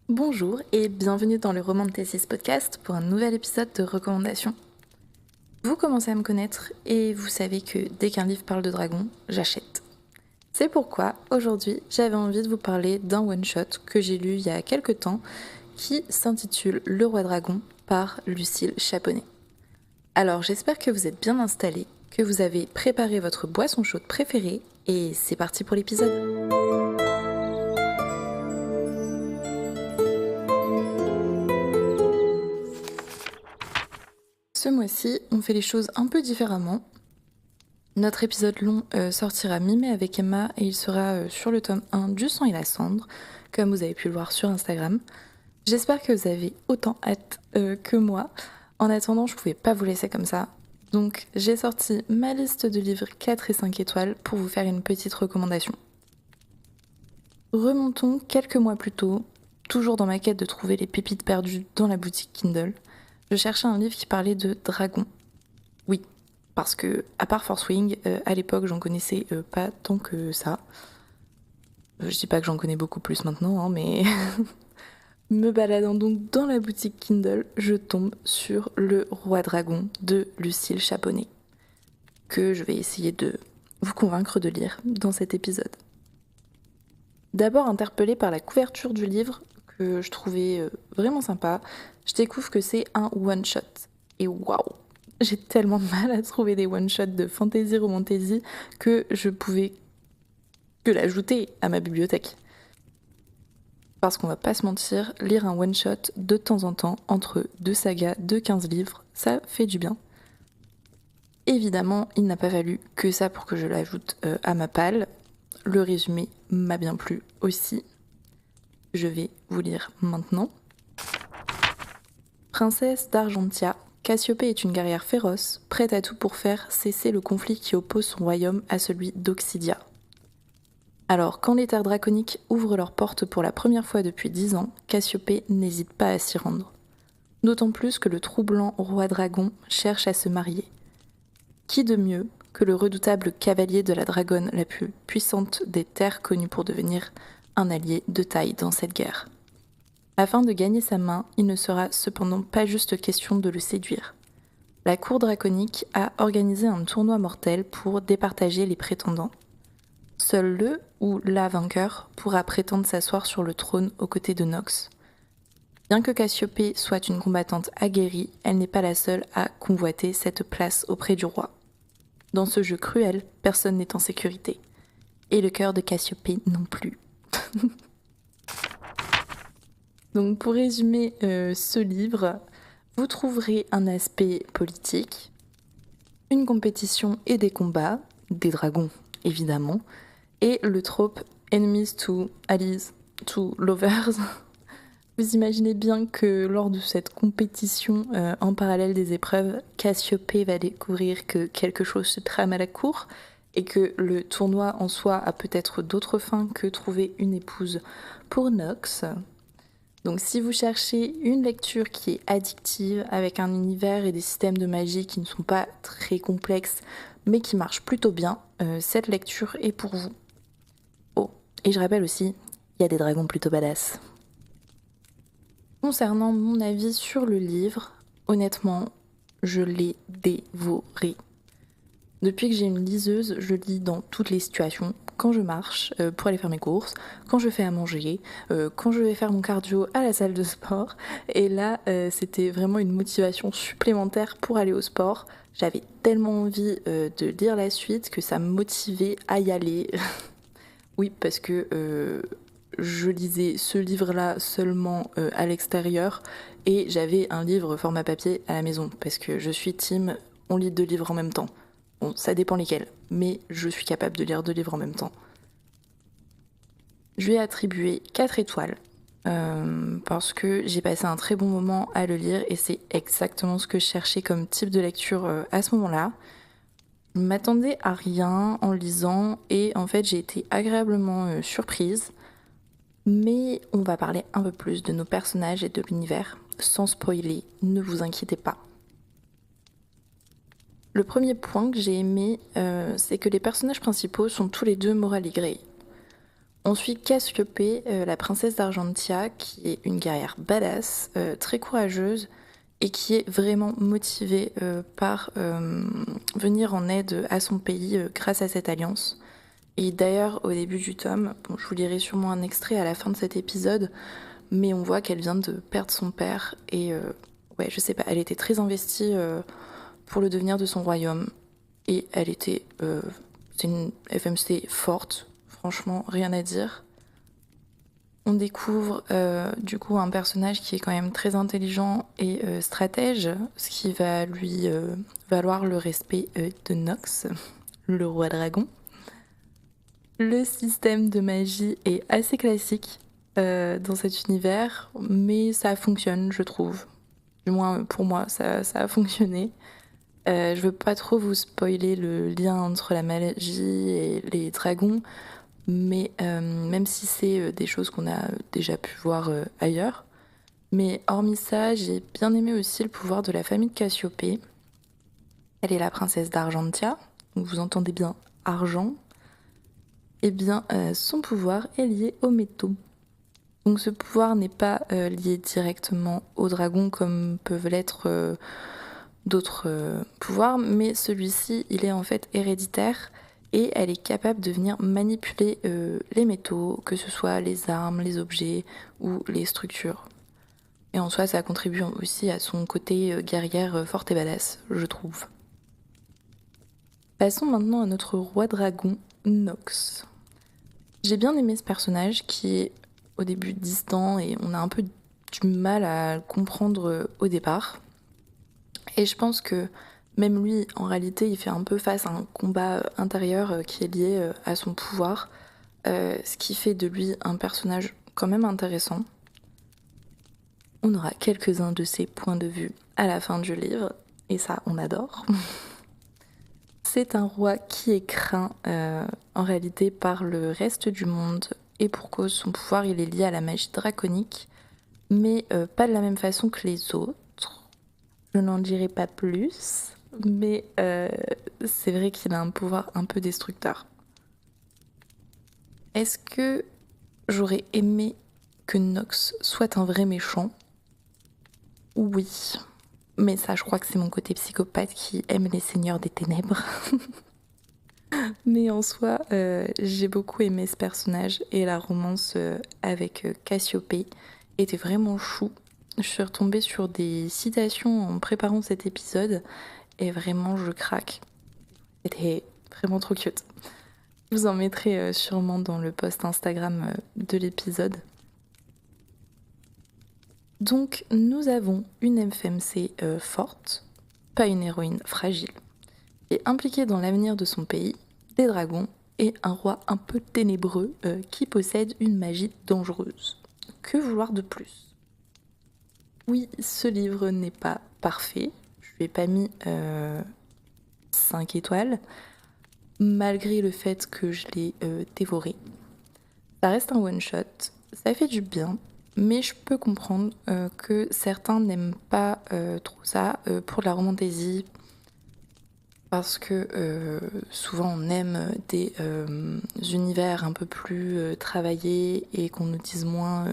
Bonjour et bienvenue dans le Roman de Tessis podcast pour un nouvel épisode de recommandations. Vous commencez à me connaître et vous savez que dès qu'un livre parle de dragon, j'achète. C'est pourquoi aujourd'hui j'avais envie de vous parler d'un one-shot que j'ai lu il y a quelques temps qui s'intitule Le Roi Dragon par Lucille Chaponnet. Alors j'espère que vous êtes bien installés, que vous avez préparé votre boisson chaude préférée et c'est parti pour l'épisode. Ce mois-ci, on fait les choses un peu différemment. Notre épisode long sortira mi-mai avec Emma et il sera sur le tome 1 du Sang et la Cendre, comme vous avez pu le voir sur Instagram. J'espère que vous avez autant hâte que moi. En attendant, je pouvais pas vous laisser comme ça. Donc j'ai sorti ma liste de livres 4 et 5 étoiles pour vous faire une petite recommandation. Remontons quelques mois plus tôt, toujours dans ma quête de trouver les pépites perdues dans la boutique Kindle. Je cherchais un livre qui parlait de dragons. Oui, parce que, à part Force Wing, à l'époque, j'en connaissais pas tant que ça. Je dis pas que j'en connais beaucoup plus maintenant, hein, mais me baladant donc dans la boutique Kindle, je tombe sur Le Roi Dragon de Lucille Chaponnet, que je vais essayer de vous convaincre de lire dans cet épisode. D'abord interpellée par la couverture du livre, que je trouvais vraiment sympa, je découvre que c'est un one-shot. Et waouh, j'ai tellement de mal à trouver des one-shots de fantasy romantasy que je pouvais que l'ajouter à ma bibliothèque. Parce qu'on va pas se mentir, lire un one-shot de temps en temps entre deux sagas de 15 livres, ça fait du bien. Évidemment, il n'a pas fallu que ça pour que je l'ajoute à ma palle. Le résumé m'a bien plu aussi. Je vais vous lire maintenant. Princesse d'Argentia, Cassiopée est une guerrière féroce, prête à tout pour faire cesser le conflit qui oppose son royaume à celui d'Oxidia. Alors, quand les terres draconiques ouvrent leurs portes pour la première fois depuis 10 ans, Cassiopée n'hésite pas à s'y rendre. D'autant plus que le troublant roi dragon cherche à se marier. Qui de mieux que le redoutable cavalier de la dragonne la plus puissante des terres connues pour devenir un allié de taille dans cette guerre. Afin de gagner sa main, il ne sera cependant pas juste question de le séduire. La cour draconique a organisé un tournoi mortel pour départager les prétendants. Seul le ou la vainqueur pourra prétendre s'asseoir sur le trône aux côtés de Nox. Bien que Cassiopée soit une combattante aguerrie, elle n'est pas la seule à convoiter cette place auprès du roi. Dans ce jeu cruel, personne n'est en sécurité. Et le cœur de Cassiopée non plus. Donc pour résumer ce livre, vous trouverez un aspect politique, une compétition et des combats, des dragons évidemment, et le trope enemies to allies to lovers. Vous imaginez bien que lors de cette compétition, en parallèle des épreuves, Cassiopée va découvrir que quelque chose se trame à la cour et que le tournoi en soi a peut-être d'autres fins que trouver une épouse pour Nox. Donc si vous cherchez une lecture qui est addictive, avec un univers et des systèmes de magie qui ne sont pas très complexes, mais qui marchent plutôt bien, cette lecture est pour vous. Oh, et je rappelle aussi, il y a des dragons plutôt badass. Concernant mon avis sur le livre, honnêtement, je l'ai dévoré. Depuis que j'ai une liseuse, je lis dans toutes les situations. Quand je marche pour aller faire mes courses, quand je fais à manger, quand je vais faire mon cardio à la salle de sport. Et là, c'était vraiment une motivation supplémentaire pour aller au sport. J'avais tellement envie de lire la suite que ça me motivait à y aller. Oui, parce que je lisais ce livre-là seulement à l'extérieur et j'avais un livre format papier à la maison parce que je suis team, on lit 2 livres en même temps. Bon, ça dépend lesquels, mais je suis capable de lire 2 livres en même temps. Je lui ai attribué 4 étoiles parce que j'ai passé un très bon moment à le lire et c'est exactement ce que je cherchais comme type de lecture à ce moment-là. Je m'attendais à rien en lisant et en fait j'ai été agréablement surprise. Mais on va parler un peu plus de nos personnages et de l'univers, sans spoiler, ne vous inquiétez pas. Le premier point que j'ai aimé, c'est que les personnages principaux sont tous les deux Morale et Grey. On suit Cassiopée, la princesse d'Argentia, qui est une guerrière badass, très courageuse, et qui est vraiment motivée par venir en aide à son pays grâce à cette alliance. Et d'ailleurs, au début du tome, bon, je vous lirai sûrement un extrait à la fin de cet épisode, mais on voit qu'elle vient de perdre son père, et ouais, je sais pas, elle était très investie pour le devenir de son royaume, et elle était... c'est une FMC forte, franchement, rien à dire. On découvre du coup un personnage qui est quand même très intelligent et stratège, ce qui va lui valoir le respect de Nox, le roi dragon. Le système de magie est assez classique dans cet univers, mais ça fonctionne, je trouve. Du moins pour moi, ça a fonctionné. Je veux pas trop vous spoiler le lien entre la magie et les dragons, mais même si c'est des choses qu'on a déjà pu voir ailleurs. Mais hormis ça, j'ai bien aimé aussi le pouvoir de la famille de Cassiopée. Elle est la princesse d'Argentia, donc vous entendez bien argent. Eh bien, son pouvoir est lié aux métaux. Donc ce pouvoir n'est pas lié directement aux dragons comme peuvent l'être d'autres pouvoirs, mais celui-ci, il est en fait héréditaire et elle est capable de venir manipuler les métaux, que ce soit les armes, les objets ou les structures. Et en soi, ça contribue aussi à son côté guerrière forte et badass, je trouve. Passons maintenant à notre roi dragon, Nox. J'ai bien aimé ce personnage qui est au début distant et on a un peu du mal à le comprendre au départ. Et je pense que même lui, en réalité, il fait un peu face à un combat intérieur qui est lié à son pouvoir, ce qui fait de lui un personnage quand même intéressant. On aura quelques-uns de ses points de vue à la fin du livre, et ça, on adore. C'est un roi qui est craint en réalité par le reste du monde, et pour cause, son pouvoir il est lié à la magie draconique, mais pas de la même façon que les autres. Je n'en dirai pas plus, mais c'est vrai qu'il a un pouvoir un peu destructeur. Est-ce que j'aurais aimé que Nox soit un vrai méchant? Oui, mais ça je crois que c'est mon côté psychopathe qui aime les seigneurs des ténèbres. Mais en soi, j'ai beaucoup aimé ce personnage et la romance avec Cassiopée était vraiment chou. Je suis retombée sur des citations en préparant cet épisode et vraiment je craque. C'était vraiment trop cute. Je vous en mettrai sûrement dans le post Instagram de l'épisode. Donc nous avons une FMC forte, pas une héroïne fragile, qui est impliquée dans l'avenir de son pays, des dragons et un roi un peu ténébreux qui possède une magie dangereuse. Que vouloir de plus? Oui, ce livre n'est pas parfait, je lui ai pas mis 5 étoiles, malgré le fait que je l'ai dévoré. Ça reste un one-shot, ça fait du bien, mais je peux comprendre que certains n'aiment pas trop ça pour de la romantaisie, parce que souvent on aime des univers un peu plus travaillés et qu'on nous dise moins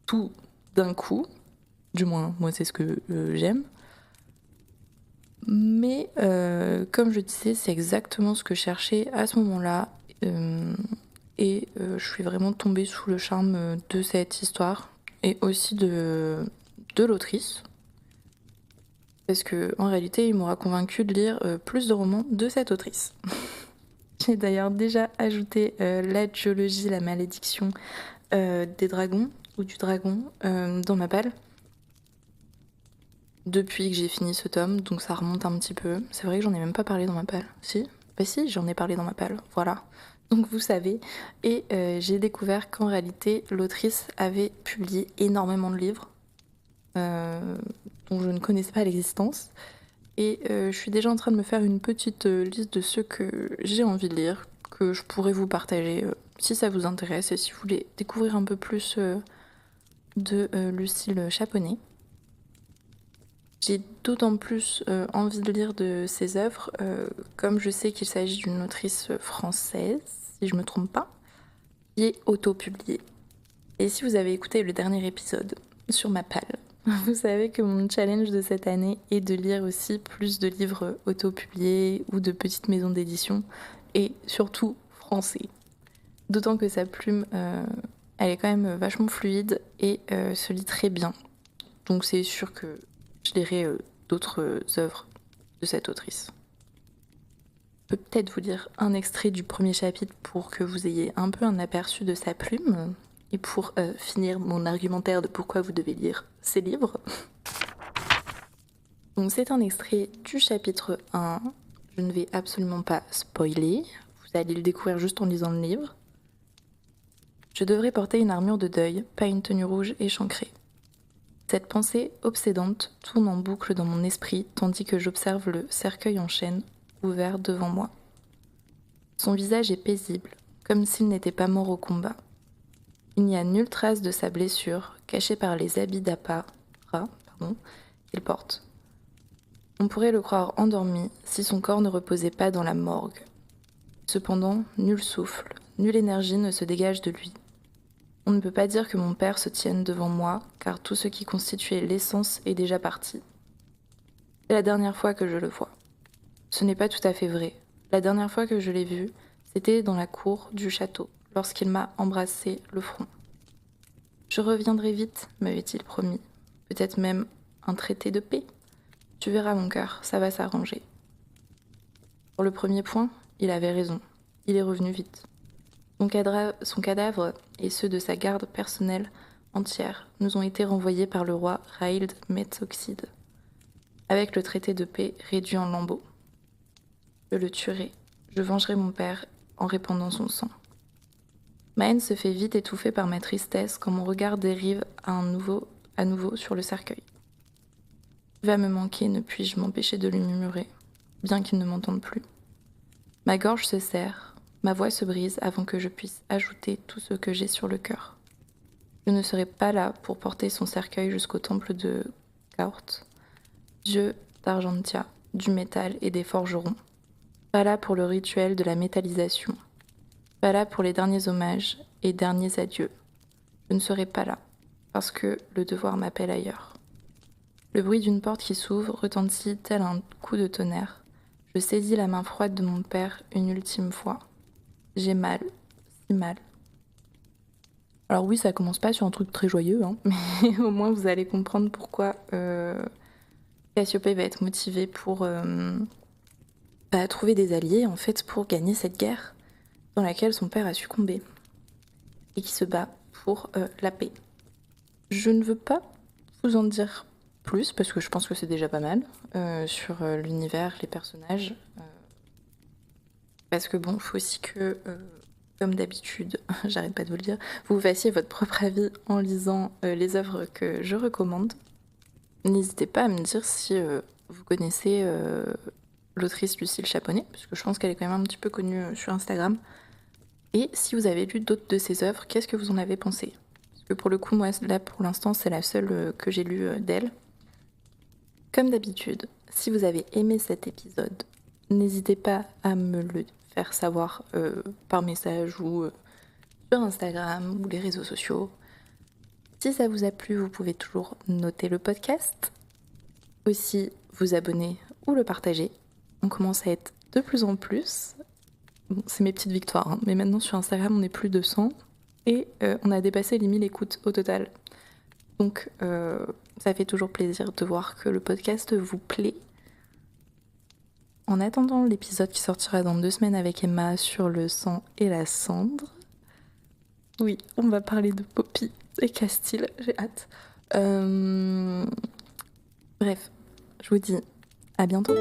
tout d'un coup. Du moins, moi c'est ce que j'aime. Mais comme je disais, c'est exactement ce que je cherchais à ce moment-là. Et je suis vraiment tombée sous le charme de cette histoire et aussi de l'autrice. Parce que en réalité, il m'aura convaincue de lire plus de romans de cette autrice. J'ai d'ailleurs déjà ajouté la duologie, la malédiction des dragons, ou du dragon, dans ma palle. Depuis que j'ai fini ce tome, donc ça remonte un petit peu. C'est vrai que j'en ai même pas parlé dans ma palle. Si? Bah si, j'en ai parlé dans ma palle, voilà. Donc vous savez. Et j'ai découvert qu'en réalité, l'autrice avait publié énormément de livres dont je ne connaissais pas l'existence. Et je suis déjà en train de me faire une petite liste de ceux que j'ai envie de lire, que je pourrais vous partager si ça vous intéresse et si vous voulez découvrir un peu plus de Lucille Chaponnet. J'ai d'autant plus envie de lire de ses œuvres, comme je sais qu'il s'agit d'une autrice française, si je me trompe pas. qui est auto-publié. Et si vous avez écouté le dernier épisode sur ma palle, vous savez que mon challenge de cette année est de lire aussi plus de livres auto-publiés ou de petites maisons d'édition, et surtout français. D'autant que sa plume, elle est quand même vachement fluide et se lit très bien. Donc c'est sûr que je lirai d'autres œuvres de cette autrice. Je peux peut-être vous lire un extrait du premier chapitre pour que vous ayez un peu un aperçu de sa plume et pour finir mon argumentaire de pourquoi vous devez lire ces livres. Donc c'est un extrait du chapitre 1. Je ne vais absolument pas spoiler. Vous allez le découvrir juste en lisant le livre. Je devrais porter une armure de deuil, pas une tenue rouge échancrée. Cette pensée obsédante tourne en boucle dans mon esprit tandis que j'observe le cercueil en chêne ouvert devant moi. Son visage est paisible, comme s'il n'était pas mort au combat. Il n'y a nulle trace de sa blessure, cachée par les habits d'apparat qu'il porte. On pourrait le croire endormi si son corps ne reposait pas dans la morgue. Cependant, nul souffle, nulle énergie ne se dégage de lui. On ne peut pas dire que mon père se tienne devant moi, car tout ce qui constituait l'essence est déjà parti. C'est la dernière fois que je le vois. Ce n'est pas tout à fait vrai. La dernière fois que je l'ai vu, c'était dans la cour du château, lorsqu'il m'a embrassé le front. Je reviendrai vite, m'avait-il promis. Peut-être même un traité de paix. Tu verras mon cœur, ça va s'arranger. Pour le premier point, il avait raison. Il est revenu vite. Son cadavre et ceux de sa garde personnelle entière nous ont été renvoyés par le roi Raïld Methoxide, avec le traité de paix réduit en lambeaux. Je le tuerai, je vengerai mon père en répandant son sang. Ma haine se fait vite étouffer par ma tristesse quand mon regard dérive à nouveau sur le cercueil. Il va me manquer, ne puis-je m'empêcher de lui murmurer, bien qu'il ne m'entende plus. Ma gorge se serre. Ma voix se brise avant que je puisse ajouter tout ce que j'ai sur le cœur. Je ne serai pas là pour porter son cercueil jusqu'au temple de Gaurt, dieu d'Argentia, du métal et des forgerons. Pas là pour le rituel de la métallisation. Pas là pour les derniers hommages et derniers adieux. Je ne serai pas là, parce que le devoir m'appelle ailleurs. Le bruit d'une porte qui s'ouvre retentit tel un coup de tonnerre. Je saisis la main froide de mon père une ultime fois. J'ai mal, si mal. Alors oui, ça commence pas sur un truc très joyeux, hein, mais au moins vous allez comprendre pourquoi Cassiopée va être motivée pour trouver des alliés en fait pour gagner cette guerre dans laquelle son père a succombé et qui se bat pour la paix. Je ne veux pas vous en dire plus parce que je pense que c'est déjà pas mal sur l'univers, les personnages. Parce que bon, il faut aussi que, comme d'habitude, j'arrête pas de vous le dire, vous fassiez votre propre avis en lisant les œuvres que je recommande. N'hésitez pas à me dire si vous connaissez l'autrice Lucille Chaponnet, parce que je pense qu'elle est quand même un petit peu connue sur Instagram. Et si vous avez lu d'autres de ses œuvres, qu'est-ce que vous en avez pensé ? Parce que pour le coup, moi, là, pour l'instant, c'est la seule que j'ai lue d'elle. Comme d'habitude, si vous avez aimé cet épisode, n'hésitez pas à me le faire savoir par message ou sur Instagram ou les réseaux sociaux. Si ça vous a plu, vous pouvez toujours noter le podcast, aussi vous abonner ou le partager. On commence à être de plus en plus. Bon, c'est mes petites victoires, hein, mais maintenant sur Instagram on est plus de 100 et on a dépassé les 1000 écoutes au total. Donc ça fait toujours plaisir de voir que le podcast vous plaît. En attendant l'épisode qui sortira dans 2 semaines avec Emma sur le sang et la cendre, oui, on va parler de Poppy et Castille, j'ai hâte. Bref, je vous dis à bientôt.